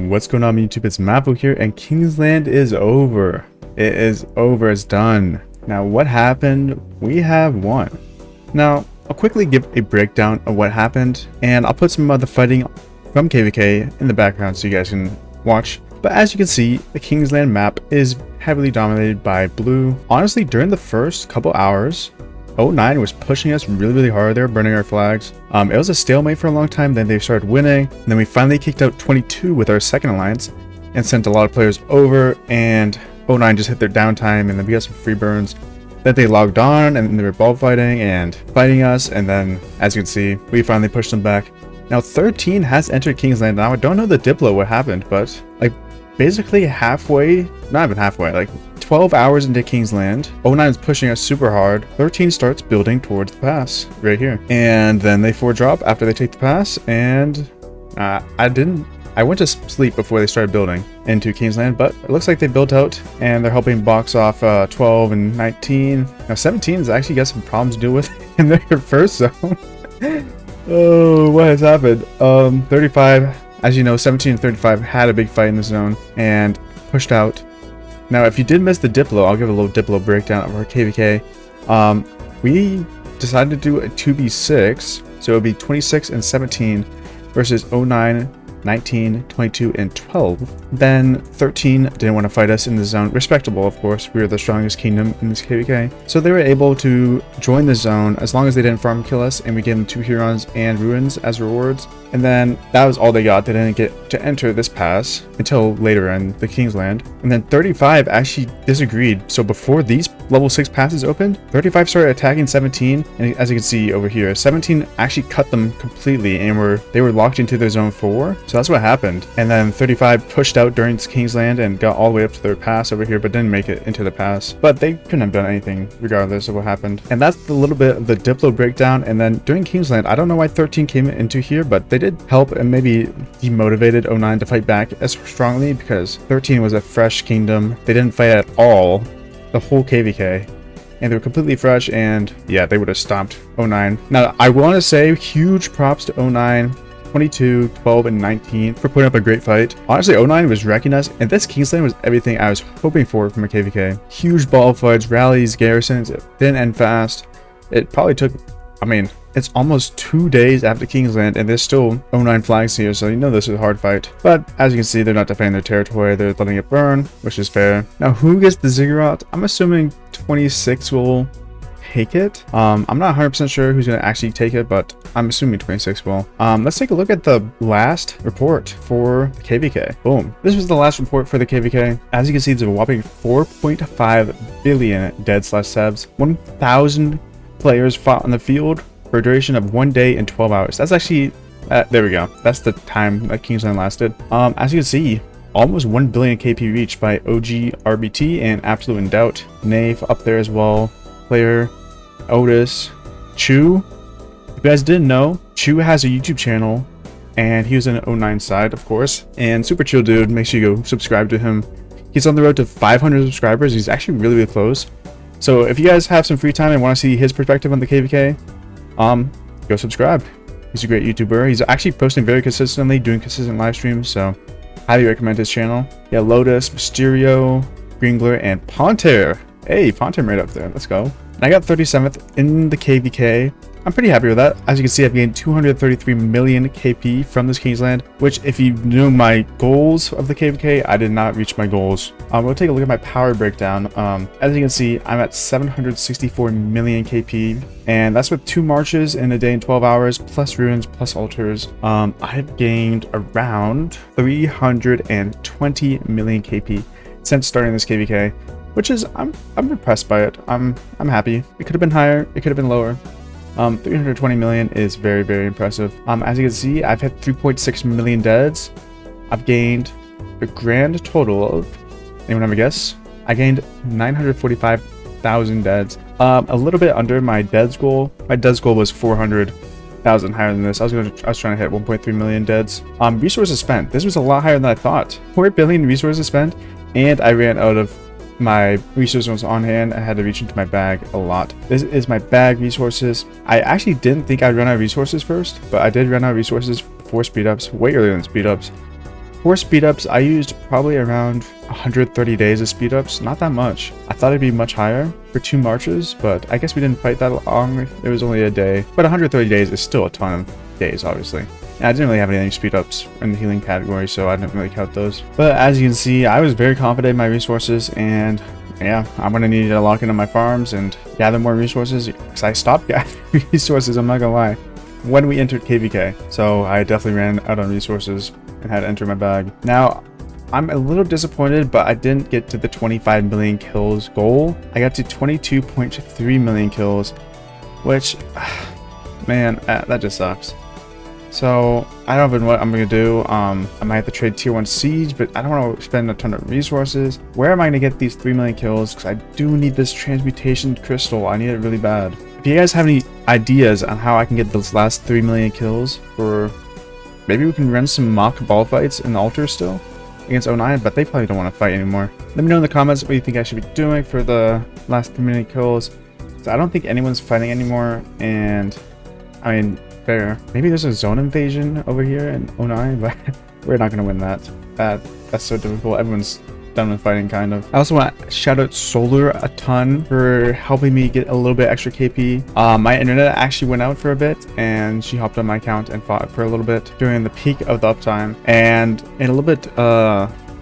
What's going on YouTube? It's Maffu here, and Kingsland is over. It is over, it's done. Now what happened? We have won. Now I'll quickly give a breakdown of what happened, and I'll put some of the fighting from KVK in the background so you guys can watch. But as you can see, the Kingsland map is heavily dominated by blue. Honestly, during the first couple hours, 09 was pushing us really hard. They were burning our flags. It was a stalemate for a long time. Then they started winning, and then we finally kicked out 22 with our second alliance and sent a lot of players over, and 09 just hit their downtime, and then we got some free burns. Then they logged on and they were ball fighting and fighting us, and then as you can see, we finally pushed them back. Now 13 has entered Kingsland. Now I don't know the Diplo what happened, but like basically halfway, not even halfway, like 12 hours into Kingsland, 09 is pushing us super hard. 13 starts building towards the pass right here, and then they 4-drop after they take the pass, and I went to sleep before they started building into Kingsland, but it looks like they built out and they're helping box off 12 and 19. Now 17's actually got some problems to deal with in their first zone. Oh, what has happened? 35, as you know, 17 and 35 had a big fight in the zone and pushed out. Now, if you did miss the Diplo, I'll give a little Diplo breakdown of our KVK. We decided to do a 2v6, so it would be 26 and 17 versus 09, 19, 22, and 12. Then 13 didn't want to fight us in the zone. Respectable, of course. We were the strongest kingdom in this KVK. So they were able to join the zone as long as they didn't farm kill us, and we gave them 2 Hurons and Ruins as rewards. And then that was all they got. They didn't get to enter this pass until later in the Kingsland. And then 35 actually disagreed. So before these level 6 passes opened, 35 started attacking 17. And as you can see over here, 17 actually cut them completely, and they were locked into their zone 4. So that's what happened. And then 35 pushed out during Kingsland and got all the way up to their pass over here, but didn't make it into the pass. But they couldn't have done anything regardless of what happened. And that's the little bit of the Diplo breakdown. And then during Kingsland, I don't know why 13 came into here, but they did help and maybe demotivated 09 to fight back as strongly, because 13 was a fresh kingdom. They didn't fight at all the whole KVK, and they were completely fresh, and yeah, they would have stopped 09. Now I want to say huge props to 09, 22, 12, and 19 for putting up a great fight. Honestly, 09 was wrecking us, and this Kingsland was everything I was hoping for from a KVK. Huge ball fights, rallies, garrisons. It didn't end fast. It probably took, I mean, it's almost 2 days after Kingsland, and there's still 09 flags here, so you know this is a hard fight. But as you can see, they're not defending their territory. They're letting it burn, which is fair. Now, who gets the ziggurat? I'm assuming 26 will take it. I'm not 100% sure who's going to actually take it, but I'm assuming 26 will. Let's take a look at the last report for the KVK. Boom. This was the last report for the KVK. As you can see, there's a whopping 4.5 billion dead/sebs. 1,000 players fought on the field for a duration of 1 day and 12 hours. That's actually, there we go. That's the time that Kingsland lasted. As you can see, almost 1 billion KP reached by OG RBT and Absolute in Doubt. Knave up there as well. Player, Otis, Chu. If you guys didn't know, Chu has a YouTube channel, and he was in an 09 side, of course. And super chill dude. Make sure you go subscribe to him. He's on the road to 500 subscribers. He's actually really close. So if you guys have some free time and want to see his perspective on the KVK, go subscribe. He's a great YouTuber. He's actually posting very consistently, doing consistent live streams, so highly recommend his channel. Yeah, Lotus, Mysterio, Gringler, and Ponter. Hey, Ponter right up there. Let's go. And I got 37th in the KVK. I'm pretty happy with that. As you can see, I've gained 233 million KP from this Kingsland, which if you knew my goals of the KVK, I did not reach my goals. We'll take a look at my power breakdown. As you can see, I'm at 764 million KP, and that's with 2 marches in a day and 12 hours, plus ruins, plus altars. I've gained around 320 million KP since starting this KVK, which is, I'm impressed by it. I'm happy. It could have been higher, it could have been lower. 320 million is very impressive. As you can see, I've had 3.6 million deads. I've gained a grand total of, anyone have a guess? I gained 945,000 deads. A little bit under my deads goal. My deads goal was 400,000 higher than this. I was trying to hit 1.3 million deads. Resources spent. This was a lot higher than I thought. 4 billion resources spent, and I ran out of my resources on hand. I had to reach into my bag a lot. This is my bag resources. I actually didn't think I'd run out of resources first, but I did run out of resources before speed ups, way earlier than speed ups. For speed ups, I used probably around 130 days of speed ups, not that much. I thought it'd be much higher for 2 marches, but I guess we didn't fight that long. It was only a day, but 130 days is still a ton of days, obviously. And I didn't really have any speed ups in the healing category, so I didn't really count those. But as you can see, I was very confident in my resources, and yeah, I'm gonna need to lock into my farms and gather more resources, because I stopped gathering resources, I'm not gonna lie, when we entered KVK. So I definitely ran out on resources and had to enter my bag. Now, I'm a little disappointed, but I didn't get to the 25 million kills goal. I got to 22.3 million kills, which, man, that just sucks. So I don't know what I'm gonna do. I might have to trade tier 1 siege, but I don't want to spend a ton of resources. Where am I gonna get these 3 million kills? Because I do need this transmutation crystal. I need it really bad. If you guys have any ideas on how I can get those last 3 million kills, for maybe we can run some mock ball fights in the altar still against 09, but they probably don't want to fight anymore. Let me know in the comments what you think I should be doing for the last 3 million kills. So I don't think anyone's fighting anymore, and I mean, fair. Maybe there's a zone invasion over here in 09, but we're not going to win that. That's so difficult. Everyone's done with fighting, kind of. I also want to shout out Solar a ton for helping me get a little bit extra KP. My internet actually went out for a bit, and she hopped on my account and fought for a little bit during the peak of the uptime, and in a little bit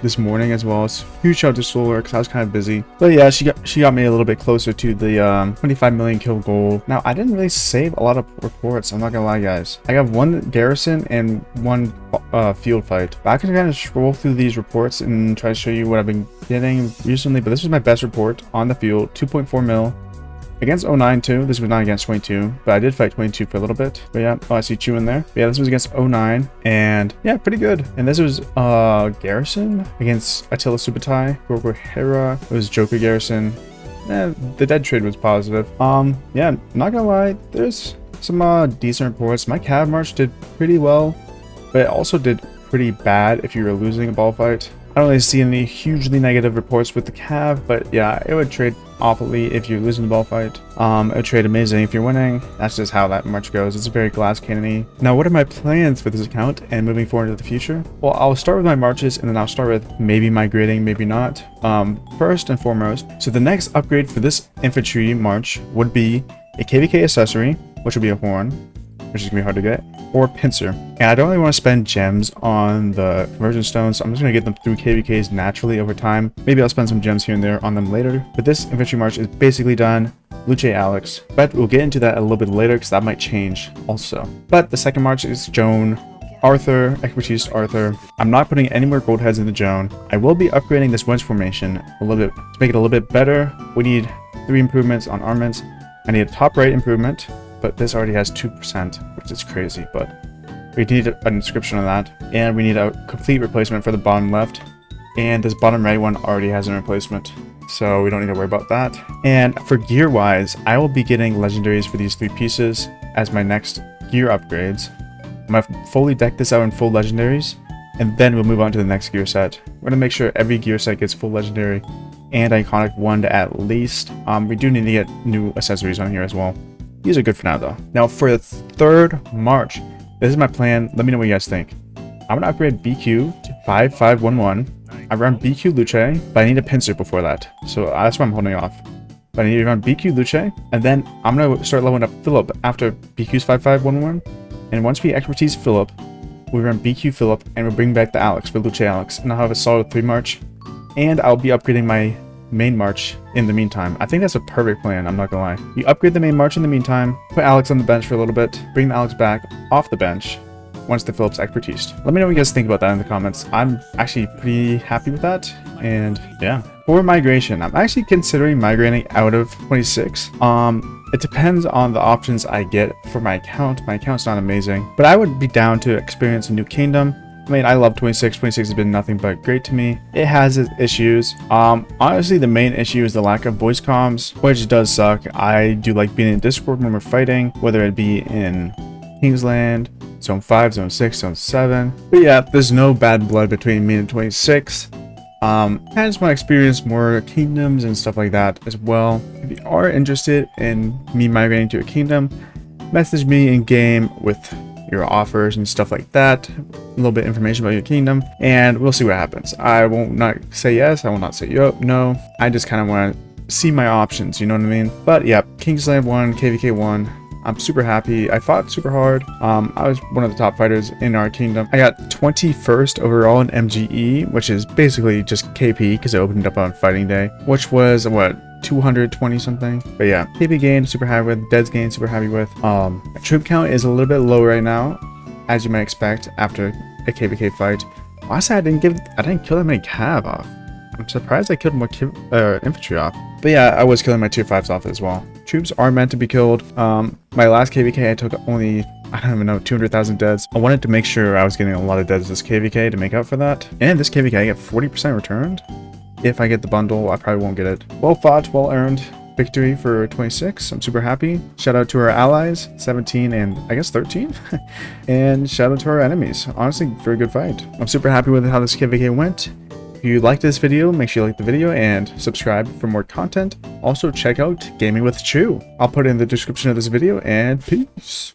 this morning as well. So huge shout out to Solar, because I was kind of busy. But yeah, she got me a little bit closer to the 25 million kill goal. Now, I didn't really save a lot of reports, I'm not gonna lie, guys. I got 1 garrison and 1 field fight. But I can kind of scroll through these reports and try to show you what I've been getting recently. But this was my best report on the field, 2.4 mil. Against 09 too. This was not against 22, but I did fight 22 for a little bit. But yeah, oh, I see Chew in there. But yeah, this was against 09, and yeah, pretty good. And this was Garrison against Attila Subutai, Gorgo Hera. It was Joker Garrison. The dead trade was positive. Yeah, not gonna lie, there's some decent reports. My Cav March did pretty well, but it also did pretty bad if you were losing a ball fight. I don't really see any hugely negative reports with the Cav, but yeah, it would trade awfully if you're losing the ball fight. It would trade amazing if you're winning. That's just how that march goes. It's very glass cannon-y. Now, what are my plans for this account and moving forward into the future? Well, I'll start with my marches, and then I'll start with maybe migrating, maybe not. First and foremost, so the next upgrade for this infantry march would be a KVK accessory, which would be a horn, which is gonna be hard to get, or pincer. And I don't really want to spend gems on the conversion stones, so I'm just gonna get them through KVKs naturally over time. Maybe I'll spend some gems here and there on them later. But this infantry march is basically done. Luce Alex, but we'll get into that a little bit later, because that might change also. But the second march is Joan, Arthur, expertise Arthur. I'm not putting any more gold heads in the Joan. I will be upgrading this wedge formation a little bit to make it a little bit better. We need 3 improvements on armaments. I need a top right improvement, but this already has 2%, which is crazy, but we need an inscription on that, and we need a complete replacement for the bottom left, and this bottom right one already has a replacement, so we don't need to worry about that. And for gear wise, I will be getting legendaries for these 3 pieces as my next gear upgrades. I'm gonna fully deck this out in full legendaries, and then we'll move on to the next gear set. We're gonna make sure every gear set gets full legendary and iconic 1 at least. We do need to get new accessories on here as well. These are good for now, though. Now, for the third march, this is my plan. Let me know what you guys think. I'm going to upgrade BQ to 5511. I run BQ Luce, but I need a pincer before that. So that's why I'm holding off. But I need to run BQ Luce, and then I'm going to start leveling up Philip after BQ's 5511. And once we expertise Philip, we run BQ Philip, and we'll bring back the Alex for Luce Alex. And I'll have a solid 3 march. And I'll be upgrading my main march in the meantime. I think that's a perfect plan, I'm not gonna lie. You upgrade the main march in the meantime, put Alex on the bench for a little bit, bring Alex back off the bench once the Philip's expertise. Let me know what you guys think about that in the comments. I'm actually pretty happy with that, and yeah. For migration, I'm actually considering migrating out of 26. It depends on the options I get for my account. My account's not amazing, but I would be down to experience a new kingdom. I mean, I love 26. 26 has been nothing but great to me. It has its issues. Honestly, the main issue is the lack of voice comms, which does suck. I do like being in Discord when we're fighting, whether it be in Kingsland, Zone 5, Zone 6, Zone 7. But yeah, there's no bad blood between me and 26. I just want to experience more kingdoms and stuff like that as well. If you are interested in me migrating to a kingdom, message me in game with your offers and stuff like that, a little bit of information about your kingdom, and we'll see what happens. I will not say yes, I will not say no. I just kind of want to see my options, you know what I mean? But yeah, Kingsland won, KVK won. I'm super happy. I fought super hard. I was one of the top fighters in our kingdom. I got 21st overall in MGE, which is basically just KP because it opened up on fighting day, which was what, 220 something. But yeah, KP gain, super happy with. Deads gain, super happy with. Troop count is a little bit low right now, as you might expect after a KVK fight. Honestly, I didn't kill that many cav off. I'm surprised I killed more infantry off. But yeah, I was killing my tier 5s off as well. Troops are meant to be killed. My last KVK, I took only, I don't even know, 200,000 deads. I wanted to make sure I was getting a lot of deads this KVK to make up for that. And this KVK, I get 40% returned. If I get the bundle, I probably won't get it. Well fought, well earned victory for 26. I'm super happy. Shout out to our allies, 17 and I guess 13. And shout out to our enemies. Honestly, very good fight. I'm super happy with how this KVK went. If you liked this video, make sure you like the video and subscribe for more content. Also check out Gaming with Chew. I'll put it in the description of this video, and peace.